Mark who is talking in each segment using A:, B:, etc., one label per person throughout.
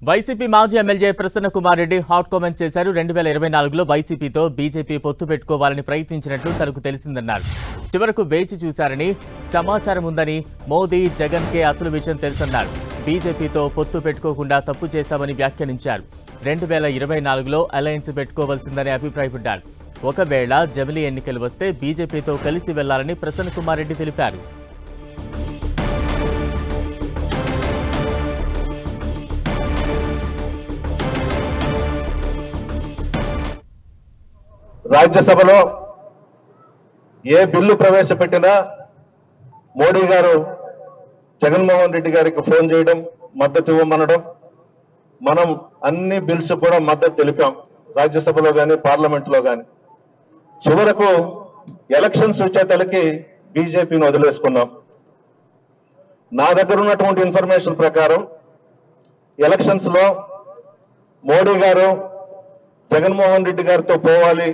A: YCP మాజీ MLA Prasanna Kumar Reddy hot comments చేశారు. 2024లో వైసీపీతో BJP పొత్తు పెట్టుకోవాలని ప్రయత్నించినట్లు తనకు తెలిసిందన్నారు. చివరకు వేచి చూశారని సమాచారం ఉందని, మోదీ జగన్కే అసలు విషయం తెలుసన్నారు. బీజేపీతో పొత్తు పెట్టుకోకుండా తప్పు చేశామని వ్యాఖ్యానించారు. 2024లో అలయన్స్ పెట్టుకోవాల్సిందని అభిప్రాయపడ్డారు. ఒకవేళ జమిలీ ఎన్నికలు వస్తే బీజేపీతో కలిసి వెళ్లాలని ప్రసన్న కుమార్ రెడ్డి తెలిపారు.
B: రాజ్యసభలో ఏ బిల్లు ప్రవేశపెట్టినా మోడీ గారు జగన్మోహన్ రెడ్డి గారికి ఫోన్ చేయడం, మద్దతు ఇవ్వమనడం, మనం అన్ని బిల్స్ కూడా మద్దతు తెలిపాం రాజ్యసభలో కానీ పార్లమెంట్లో కానీ. చివరకు ఎలక్షన్స్ వచ్చేతలకి బీజేపీని వదిలేసుకున్నాం. నా దగ్గర ఉన్నటువంటి ఇన్ఫర్మేషన్ ప్రకారం ఎలక్షన్స్ లో మోడీ గారు జగన్మోహన్ రెడ్డి గారితో పోవాలి,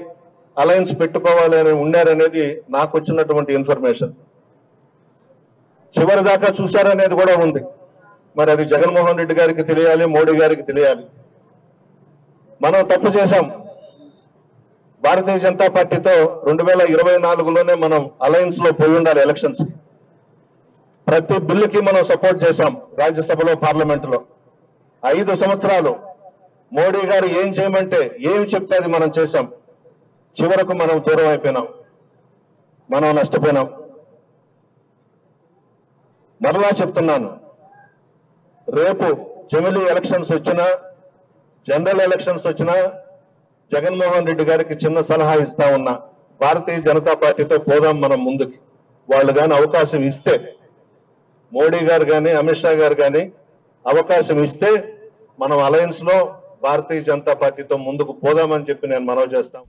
B: అలయన్స్ పెట్టుకోవాలి అని ఉన్నారనేది నాకు వచ్చినటువంటి ఇన్ఫర్మేషన్. చివరి దాకా చూశారనేది కూడా ఉంది. మరి అది జగన్మోహన్ రెడ్డి గారికి తెలియాలి, మోడీ గారికి తెలియాలి. మనం తప్పు చేశాం. భారతీయ జనతా పార్టీతో 2024లోనే మనం అలయన్స్ లో పోయి ఉండాలి. ఎలక్షన్స్ ప్రతి బిల్లుకి మనం సపోర్ట్ చేశాం రాజ్యసభలో, పార్లమెంటులో. 5 సంవత్సరాలు మోడీ గారు ఏం చేయమంటే ఏమి చెప్తే అది మనం చేశాం. చివరకు మనం దూరం అయిపోయినాం, మనం నష్టపోయినాం. మరలా చెప్తున్నాను, రేపు జమిలీ ఎలక్షన్స్ వచ్చినా, జనరల్ ఎలక్షన్స్ వచ్చినా జగన్మోహన్ రెడ్డి గారికి చిన్న సలహా ఇస్తా ఉన్నా, భారతీయ జనతా పార్టీతో పోదాం మనం ముందుకి. వాళ్ళు కానీ అవకాశం ఇస్తే, మోడీ గారు కానీ అమిత్ షా గారు కానీ అవకాశం ఇస్తే మనం అలయన్స్ లో భారతీయ జనతా పార్టీతో ముందుకు పోదామని చెప్పి నేను మనవి చేస్తాం.